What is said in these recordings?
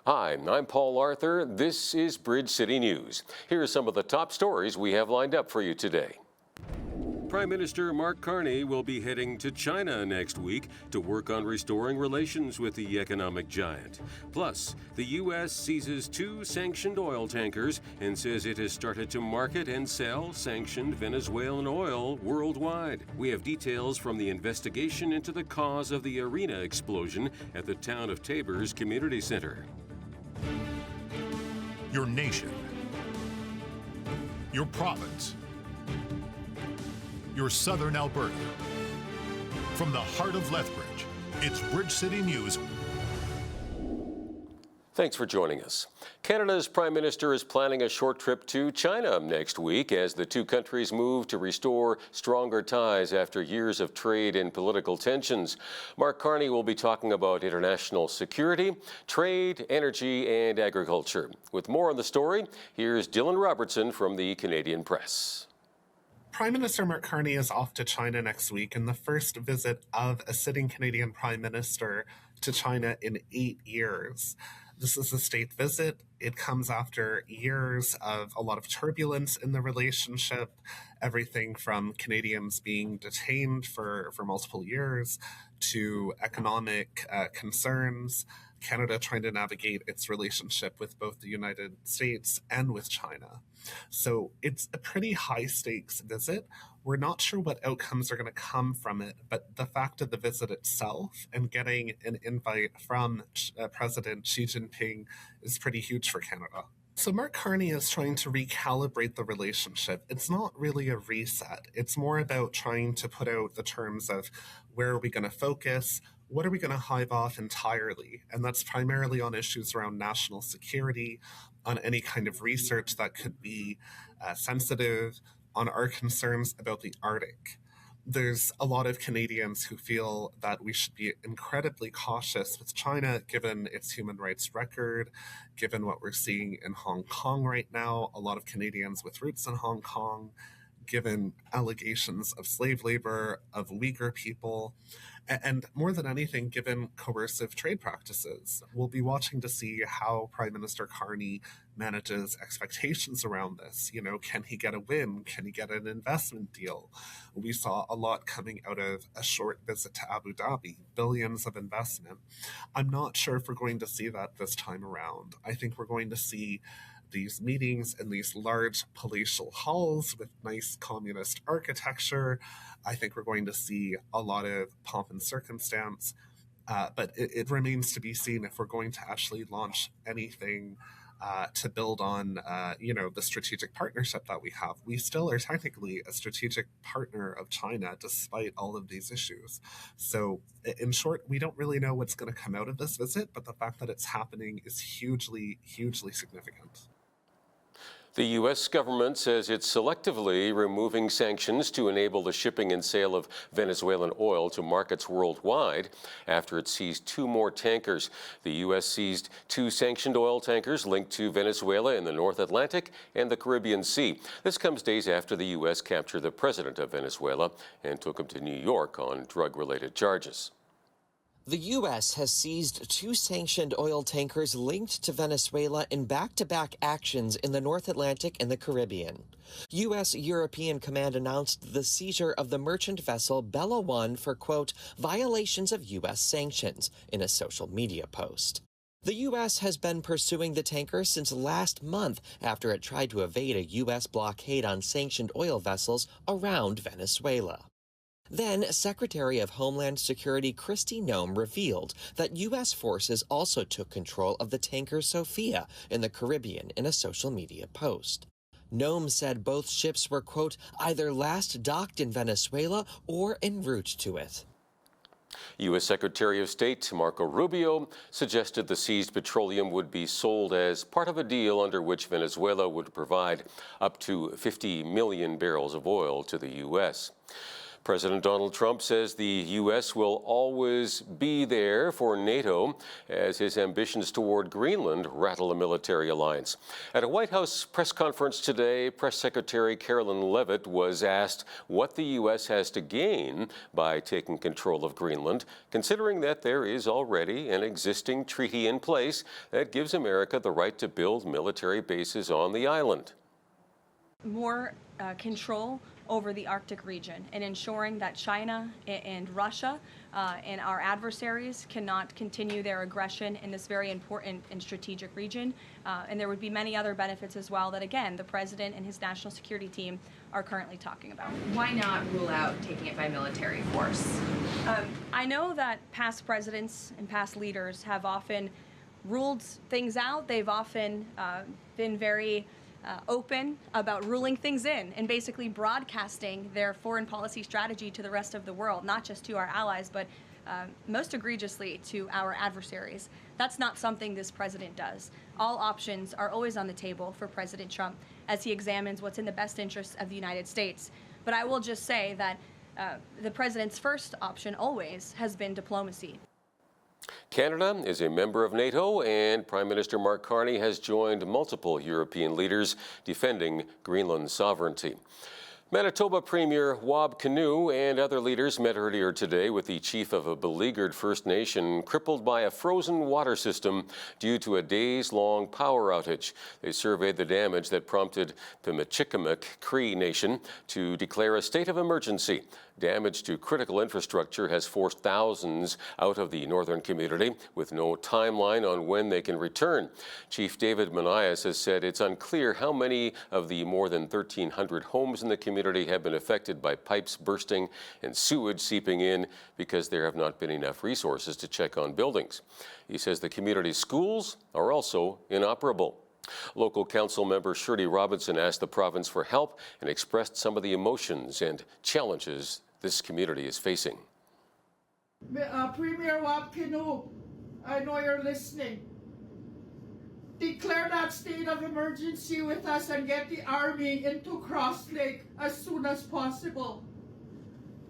Hi, I'm Paul Arthur. This is Bridge City News. Here are some of the top stories we have lined up for you today. Prime Minister Mark Carney will be heading to China next week to work on restoring relations with the economic giant. Plus, the U.S. seizes 2 sanctioned oil tankers and says it has started to market and sell sanctioned Venezuelan oil worldwide. We have details from the investigation into the cause of the arena explosion at the town of Tabor's Community Center. Your nation, your province, your southern Alberta. From the heart of Lethbridge, it's Bridge City News. Thanks for joining us. Canada's Prime Minister is planning a short trip to China next week as the two countries move to restore stronger ties after years of trade and political tensions. Mark Carney will be talking about international security, trade, energy, and agriculture. With more on the story, here's Dylan Robertson from the Canadian Press. Prime Minister Mark Carney is off to China next week in the first visit of a sitting Canadian Prime Minister to China in 8 years. This is a state visit. It comes after years of a lot of turbulence in the relationship, everything from Canadians being detained for multiple years to economic concerns, Canada trying to navigate its relationship with both the United States and with China. So it's a pretty high-stakes visit. We're not sure what outcomes are going to come from it, but the fact of the visit itself and getting an invite from President Xi Jinping is pretty huge for Canada. So Mark Carney is trying to recalibrate the relationship. It's not really a reset. It's more about trying to put out the terms of where are we going to focus, what are we going to hive off entirely? And that's primarily on issues around national security, on any kind of research that could be sensitive, on our concerns about the Arctic. There's a lot of Canadians who feel that we should be incredibly cautious with China, given its human rights record, given what we're seeing in Hong Kong right now, a lot of Canadians with roots in Hong Kong, given allegations of slave labor, of Uyghur people, and more than anything, given coercive trade practices. We'll be watching to see how Prime Minister Carney manages expectations around this. You know, can he get a win? Can he get an investment deal? We saw a lot coming out of a short visit to Abu Dhabi, billions of investment. I'm not sure if we're going to see that this time around. I think we're going to see these meetings in these large palatial halls with nice communist architecture. I think we're going to see a lot of pomp and circumstance, but it remains to be seen if we're going to actually launch anything to build on, the strategic partnership that we have. We still are technically a strategic partner of China despite all of these issues. So in short, we don't really know what's going to come out of this visit, but the fact that it's happening is hugely, hugely significant. The U.S. government says it's selectively removing sanctions to enable the shipping and sale of Venezuelan oil to markets worldwide after it seized 2 more tankers. The U.S. seized 2 sanctioned oil tankers linked to Venezuela in the North Atlantic and the Caribbean Sea. This comes days after the U.S. captured the president of Venezuela and took him to New York on drug-related charges. The U.S. has seized 2 sanctioned oil tankers linked to Venezuela in back-to-back actions in the North Atlantic and the Caribbean. U.S. European Command announced the seizure of the merchant vessel Bella 1 for, quote, violations of U.S. sanctions in a social media post. The U.S. has been pursuing the tanker since last month after it tried to evade a U.S. blockade on sanctioned oil vessels around Venezuela. Then, Secretary of Homeland Security Kristi Noem revealed that U.S. forces also took control of the tanker Sophia in the Caribbean in a social media post. Noem said both ships were, quote, either last docked in Venezuela or en route to it. U.S. Secretary of State Marco Rubio suggested the seized petroleum would be sold as part of a deal under which Venezuela would provide up to 50 million barrels of oil to the U.S. President Donald Trump says the U.S. will always be there for NATO as his ambitions toward Greenland rattle a military alliance. At a White House press conference today, Press Secretary Carolyn Leavitt was asked what the U.S. has to gain by taking control of Greenland, considering that there is already an existing treaty in place that gives America the right to build military bases on the island. More control over the Arctic region and ensuring that China and Russia and our adversaries cannot continue their aggression in this very important and strategic region. And there would be many other benefits as well that, again, the President and his national security team are currently talking about. Why not rule out taking it by military force? I know that past presidents and past leaders have often ruled things out. They've often been very open about ruling things in and basically broadcasting their foreign policy strategy to the rest of the world, not just to our allies, but most egregiously to our adversaries. That's not something this president does. All options are always on the table for President Trump as he examines what's in the best interests of the United States. But I will just say that the president's first option always has been diplomacy. Canada is a member of NATO, and Prime Minister Mark Carney has joined multiple European leaders defending Greenland's sovereignty. Manitoba Premier Wab Kinew and other leaders met earlier today with the chief of a beleaguered First Nation crippled by a frozen water system due to a days-long power outage. They surveyed the damage that prompted the Michikamek Cree Nation to declare a state of emergency. Damage to critical infrastructure has forced thousands out of the northern community with no timeline on when they can return. Chief David Manias has said it's unclear how many of the more than 1,300 homes in the community have been affected by pipes bursting and sewage seeping in because there have not been enough resources to check on buildings. He says the community's schools are also inoperable. Local council member Shirley Robinson asked the province for help and expressed some of the emotions and challenges this community is facing. Premier Wab Kinew, I know you're listening. Declare that state of emergency with us and get the army into Cross Lake as soon as possible.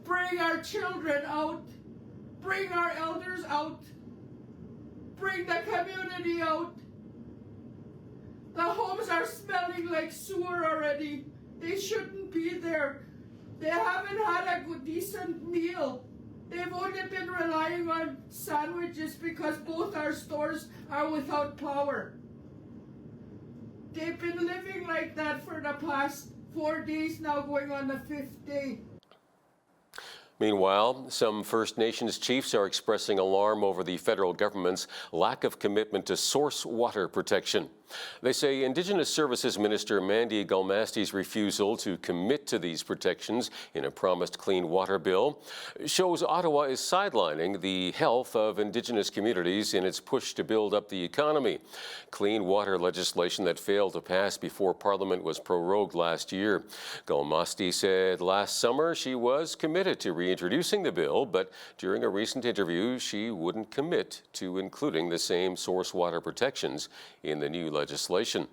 Bring our children out. Bring our elders out. Bring the community out. The homes are smelling like sewer already. They shouldn't be there. They haven't had a good, decent meal. They've only been relying on sandwiches because both our stores are without power. They've been living like that for the past 4 days now, going on the 5th day. Meanwhile, some First Nations chiefs are expressing alarm over the federal government's lack of commitment to source water protection. They say Indigenous Services Minister Mandy Galmasti's refusal to commit to these protections in a promised clean water bill shows Ottawa is sidelining the health of Indigenous communities in its push to build up the economy. Clean water legislation that failed to pass before Parliament was prorogued last year. Galmasti said last summer she was committed to reintroducing the bill, but during a recent interview she wouldn't commit to including the same source water protections in the new legislation.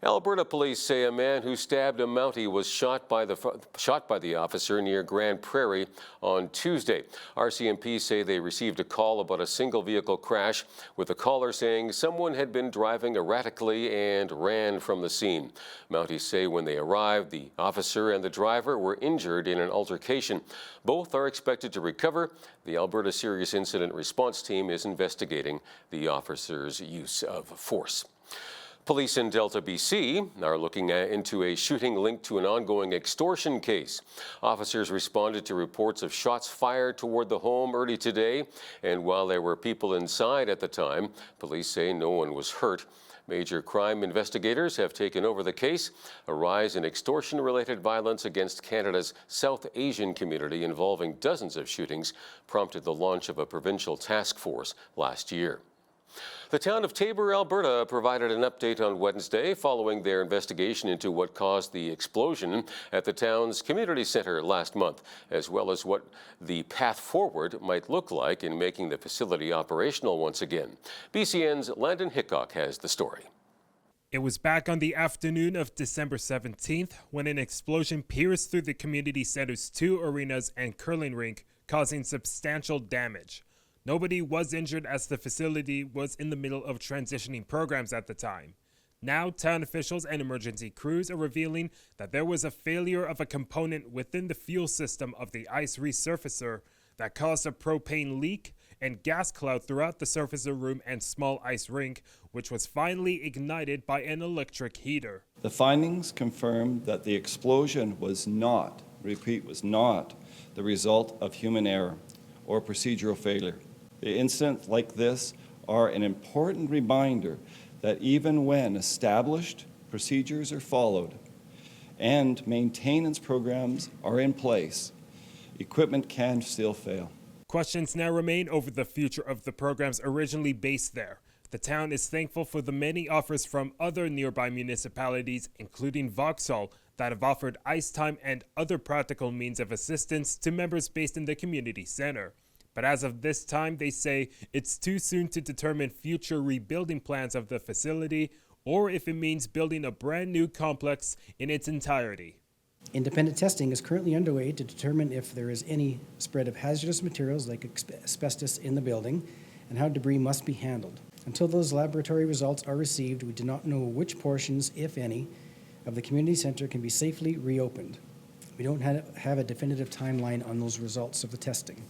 Alberta police say a man who stabbed a Mountie was shot by the officer near Grand Prairie on Tuesday. RCMP say they received a call about a single vehicle crash, with the caller saying someone had been driving erratically and ran from the scene. Mounties say when they arrived, the officer and the driver were injured in an altercation. Both are expected to recover. The Alberta Serious Incident Response Team is investigating the officer's use of force. Police in Delta, BC are looking into a shooting linked to an ongoing extortion case. Officers responded to reports of shots fired toward the home early today, and while there were people inside at the time, police say no one was hurt. Major crime investigators have taken over the case. A rise in extortion-related violence against Canada's South Asian community involving dozens of shootings prompted the launch of a provincial task force last year. The town of Taber, Alberta, provided an update on Wednesday following their investigation into what caused the explosion at the town's community centre last month, as well as what the path forward might look like in making the facility operational once again. BCN's Landon Hickok has the story. It was back on the afternoon of December 17th when an explosion pierced through the community center's 2 arenas and curling rink, causing substantial damage. Nobody was injured as the facility was in the middle of transitioning programs at the time. Now, town officials and emergency crews are revealing that there was a failure of a component within the fuel system of the ice resurfacer that caused a propane leak and gas cloud throughout the surfacer room and small ice rink, which was finally ignited by an electric heater. The findings confirm that the explosion was not, repeat, was not the result of human error or procedural failure. The incidents like this are an important reminder that even when established procedures are followed and maintenance programs are in place, equipment can still fail. Questions now remain over the future of the programs originally based there. The town is thankful for the many offers from other nearby municipalities, including Vauxhall, that have offered ice time and other practical means of assistance to members based in the community center. But as of this time, they say it's too soon to determine future rebuilding plans of the facility or if it means building a brand new complex in its entirety. Independent testing is currently underway to determine if there is any spread of hazardous materials like asbestos in the building and how debris must be handled. Until those laboratory results are received, we do not know which portions, if any, of the community center can be safely reopened. We don't have a definitive timeline on those results of the testing,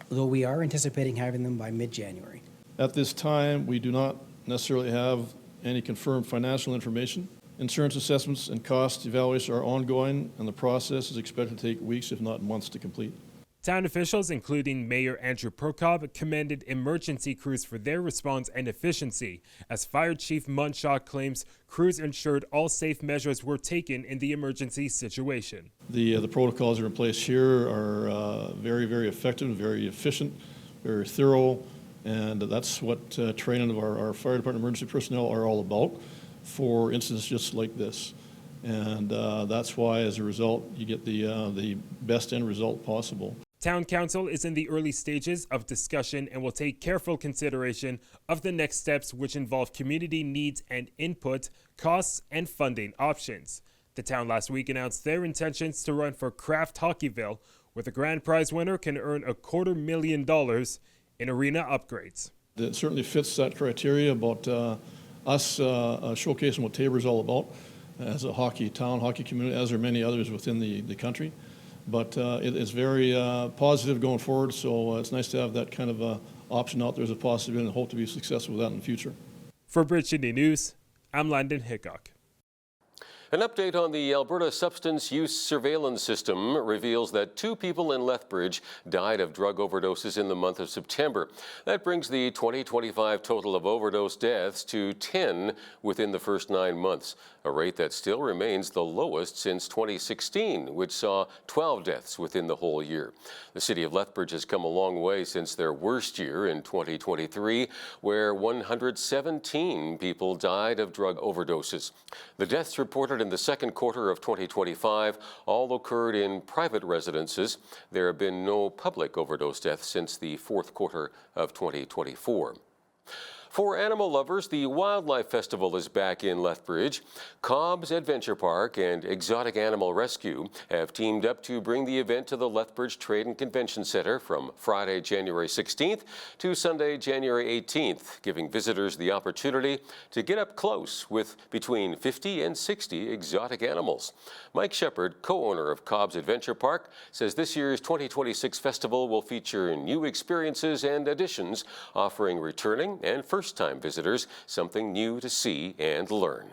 though we are anticipating having them by mid-January. At this time, we do not necessarily have any confirmed financial information. Insurance assessments and cost evaluations are ongoing, and the process is expected to take weeks, if not months, to complete. Town officials, including Mayor Andrew Prokop, commended emergency crews for their response and efficiency, as Fire Chief Munshaw claims crews ensured all safe measures were taken in the emergency situation. The protocols that are in place here are very, very effective, very efficient, very thorough, and that's what training of our fire department emergency personnel are all about for incidents just like this. And that's why, as a result, you get the best end result possible. Town Council is in the early stages of discussion and will take careful consideration of the next steps, which involve community needs and input, costs, and funding options. The town last week announced their intentions to run for Kraft Hockeyville, where the grand prize winner can earn $250,000 in arena upgrades. It certainly fits that criteria about us showcasing what Tabor's all about as a hockey town, hockey community, as are many others within the country. But it is very positive going forward, so it's nice to have that kind of option out there as a possibility, and hope to be successful with that in the future. For Bridge City News, I'm Landon Hickok. An update on the Alberta Substance Use Surveillance System reveals that 2 people in Lethbridge died of drug overdoses in the month of September. That brings the 2025 total of overdose deaths to 10 within the first 9 months, a rate that still remains the lowest since 2016, which saw 12 deaths within the whole year. The city of Lethbridge has come a long way since their worst year in 2023, where 117 people died of drug overdoses. The deaths reported in the second quarter of 2025 all occurred in private residences. There have been no public overdose deaths since the fourth quarter of 2024. For animal lovers, the Wildlife Festival is back in Lethbridge. Cobb's Adventure Park and Exotic Animal Rescue have teamed up to bring the event to the Lethbridge Trade and Convention Center from Friday, January 16th to Sunday, January 18th, giving visitors the opportunity to get up close with between 50 and 60 exotic animals. Mike Shepard, co-owner of Cobb's Adventure Park, says this year's 2026 festival will feature new experiences and additions, offering returning and first-time visitors something new to see and learn.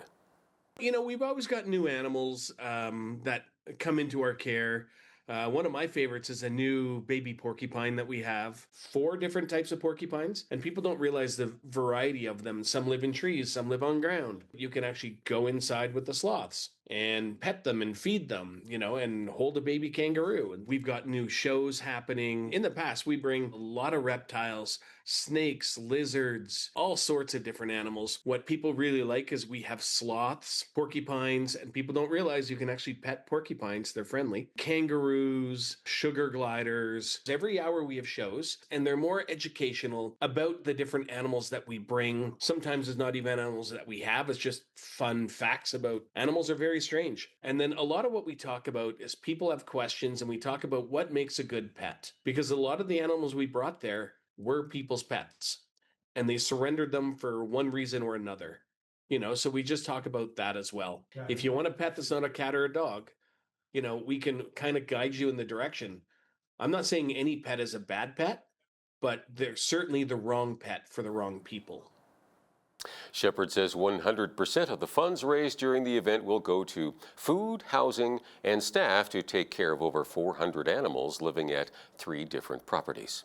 You know, we've always got new animals that come into our care. One of my favorites is a new baby porcupine that we have. 4 different types of porcupines, and people don't realize the variety of them. Some live in trees, some live on ground. You can actually go inside with the sloths and pet them and feed them, and hold a baby kangaroo. And we've got new shows happening. In the past, we bring a lot of reptiles, snakes, lizards, all sorts of different animals. What people really like is we have sloths, porcupines, and people don't realize you can actually pet porcupines. They're friendly. Kangaroos, sugar gliders. Every hour we have shows, and they're more educational about the different animals that we bring. Sometimes it's not even animals that we have. It's just fun facts about animals are very strange. And then a lot of what we talk about is people have questions, and we talk about what makes a good pet. Because a lot of the animals we brought there were people's pets, and they surrendered them for one reason or another. So we just talk about that as well. Yeah. If you want a pet that's not a cat or a dog, we can kind of guide you in the direction. I'm not saying any pet is a bad pet, but they're certainly the wrong pet for the wrong people. Shepherd says 100% of the funds raised during the event will go to food, housing, and staff to take care of over 400 animals living at 3 different properties.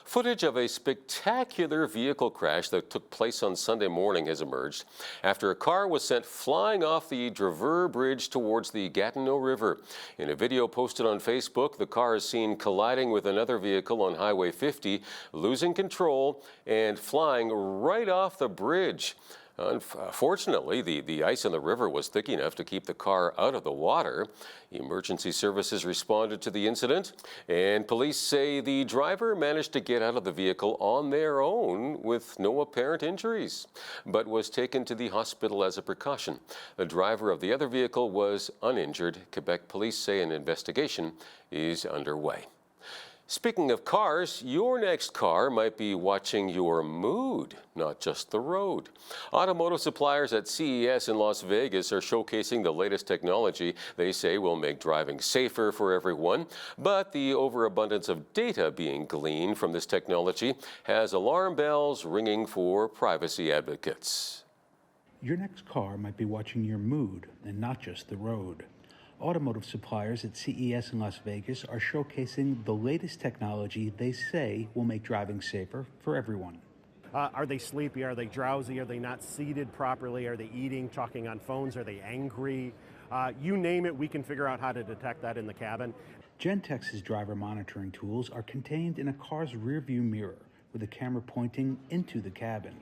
Footage of a spectacular vehicle crash that took place on Sunday morning has emerged after a car was sent flying off the Drever Bridge towards the Gatineau River. In a video posted on Facebook, the car is seen colliding with another vehicle on Highway 50, losing control and flying right off the bridge. Unfortunately, the ice in the river was thick enough to keep the car out of the water. Emergency services responded to the incident, and police say the driver managed to get out of the vehicle on their own with no apparent injuries, but was taken to the hospital as a precaution. The driver of the other vehicle was uninjured. Quebec police say an investigation is underway. Speaking of cars, your next car might be watching your mood, not just the road. Automotive suppliers at CES in Las Vegas are showcasing the latest technology they say will make driving safer for everyone. But the overabundance of data being gleaned from this technology has alarm bells ringing for privacy advocates. Your next car might be watching your mood and not just the road. Automotive suppliers at CES in Las Vegas are showcasing the latest technology they say will make driving safer for everyone. Are they sleepy? Are they drowsy? Are they not seated properly? Are they eating, talking on phones? Are they angry? You name it, we can figure out how to detect that in the cabin. Gentex's driver monitoring tools are contained in a car's rearview mirror with a camera pointing into the cabin.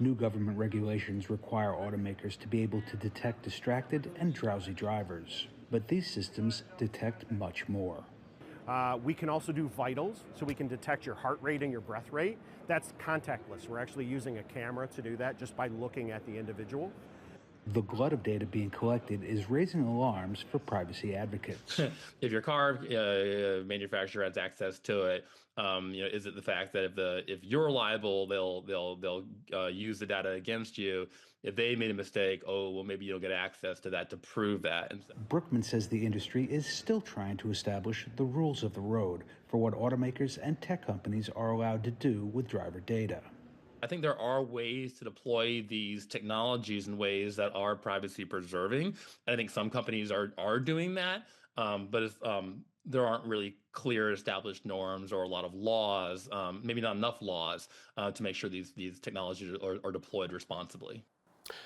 New government regulations require automakers to be able to detect distracted and drowsy drivers, but these systems detect much more. We can also do vitals, so we can detect your heart rate and your breath rate. That's contactless. We're actually using a camera to do that just by looking at the individual. The glut of data being collected is raising alarms for privacy advocates. If your car manufacturer has access to it, is it the fact that if you're liable, they'll use the data against you? If they made a mistake, maybe you'll get access to that to prove that. Brookman says the industry is still trying to establish the rules of the road for what automakers and tech companies are allowed to do with driver data. I think there are ways to deploy these technologies in ways that are privacy preserving. I think some companies are doing that, but if there aren't really clear established norms or a lot of laws, maybe not enough laws to make sure these technologies are deployed responsibly.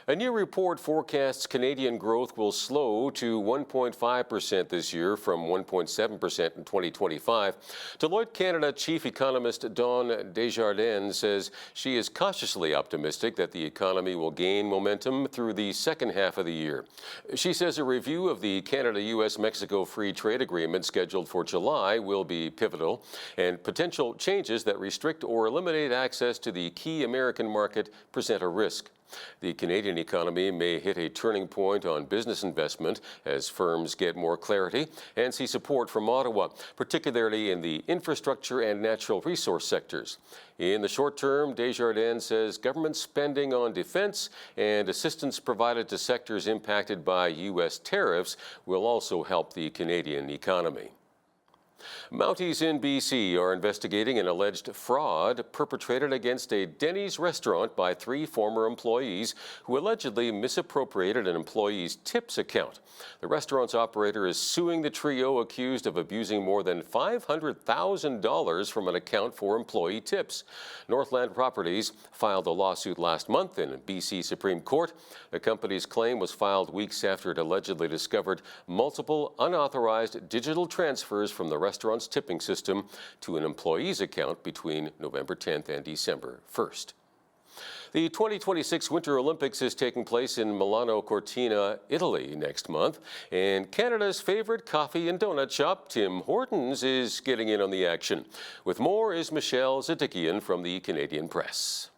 A new report forecasts Canadian growth will slow to 1.5% this year from 1.7% in 2025. Deloitte Canada chief economist Dawn Desjardins says she is cautiously optimistic that the economy will gain momentum through the second half of the year. She says a review of the Canada-US-Mexico Free Trade Agreement scheduled for July will be pivotal, and potential changes that restrict or eliminate access to the key American market present a risk. The Canadian economy may hit a turning point on business investment as firms get more clarity and see support from Ottawa, particularly in the infrastructure and natural resource sectors. In the short term, Desjardins says government spending on defense and assistance provided to sectors impacted by U.S. tariffs will also help the Canadian economy. Mounties in BC are investigating an alleged fraud perpetrated against a Denny's restaurant by 3 former employees who allegedly misappropriated an employee's tips account. The restaurant's operator is suing the trio accused of abusing more than $500,000 from an account for employee tips. Northland Properties filed a lawsuit last month in BC Supreme Court. The company's claim was filed weeks after it allegedly discovered multiple unauthorized digital transfers from the restaurant's tipping system to an employee's account between November 10th and December 1st. The 2026 Winter Olympics is taking place in Milano Cortina, Italy next month, and Canada's favorite coffee and donut shop, Tim Hortons, is getting in on the action. With more is Michelle Zadikian from the Canadian Press.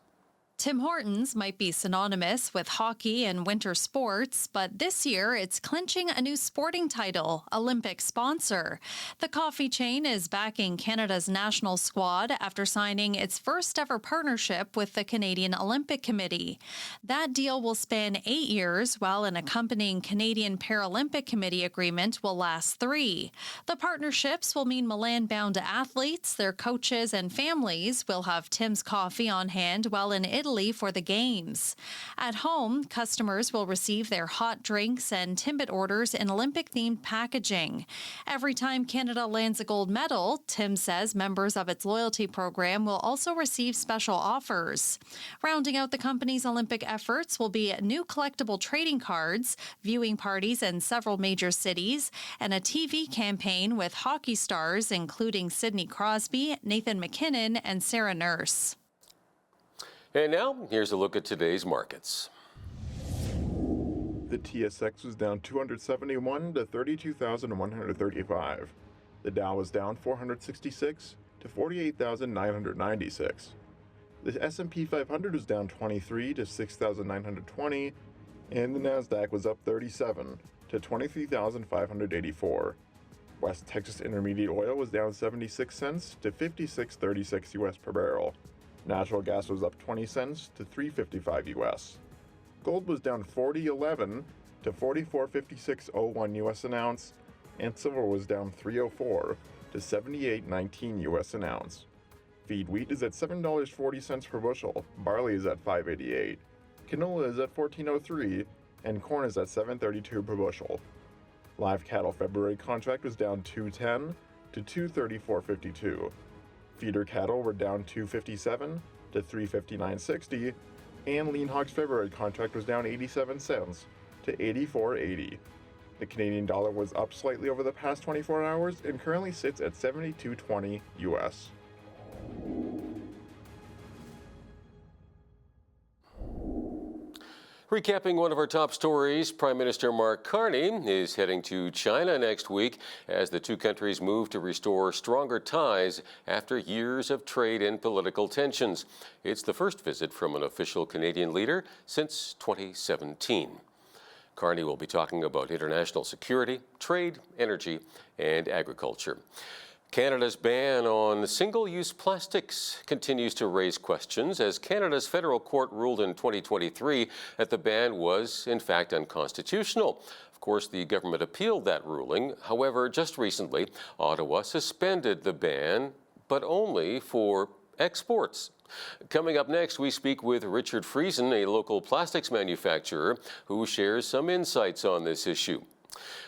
Tim Hortons might be synonymous with hockey and winter sports, but this year it's clinching a new sporting title, Olympic sponsor. The coffee chain is backing Canada's national squad after signing its first ever partnership with the Canadian Olympic Committee. That deal will span 8 years, while an accompanying Canadian Paralympic Committee agreement will last 3. The partnerships will mean Milan-bound athletes, their coaches, and families will have Tim's coffee on hand while in Italy for the games. At home, customers will receive their hot drinks and Timbit orders in Olympic-themed packaging. Every time Canada lands a gold medal, Tim says members of its loyalty program will also receive special offers. Rounding out the company's Olympic efforts will be new collectible trading cards, viewing parties in several major cities, and a TV campaign with hockey stars including Sidney Crosby, Nathan McKinnon, and Sarah Nurse. And now, here's a look at today's markets. The TSX was down 271 to 32,135. The Dow was down 466 to 48,996. The S&P 500 was down 23 to 6,920, and the Nasdaq was up 37 to 23,584. West Texas Intermediate Oil was down 76 cents to 56.36 US per barrel. Natural gas was up 20 cents to $3.55 US. Gold was down 40.11 to 44.5601 US an ounce, and silver was down 3.04 to 78.19 US an ounce. Feed wheat is at $7.40 per bushel, barley is at $5.88, canola is at $14.03, and corn is at $7.32 per bushel. Live cattle February contract was down 2.10 to 234.52. Feeder cattle were down 2.57 to 359.60, and lean hogs February contract was down 87 cents to 84.80. The Canadian dollar was up slightly over the past 24 hours and currently sits at 72.20 US. Recapping one of our top stories, Prime Minister Mark Carney is heading to China next week as the two countries move to restore stronger ties after years of trade and political tensions. It's the first visit from an official Canadian leader since 2017. Carney will be talking about international security, trade, energy, and agriculture. Canada's ban on single-use plastics continues to raise questions as Canada's federal court ruled in 2023 that the ban was, in fact, unconstitutional. Of course, the government appealed that ruling. However, just recently, Ottawa suspended the ban, but only for exports. Coming up next, we speak with Richard Friesen, a local plastics manufacturer, who shares some insights on this issue.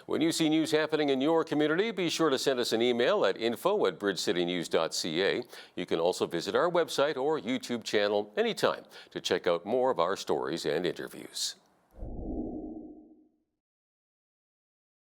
When you see news happening in your community, be sure to send us an email at info@bridgecitynews.ca. You can also visit our website or YouTube channel anytime to check out more of our stories and interviews.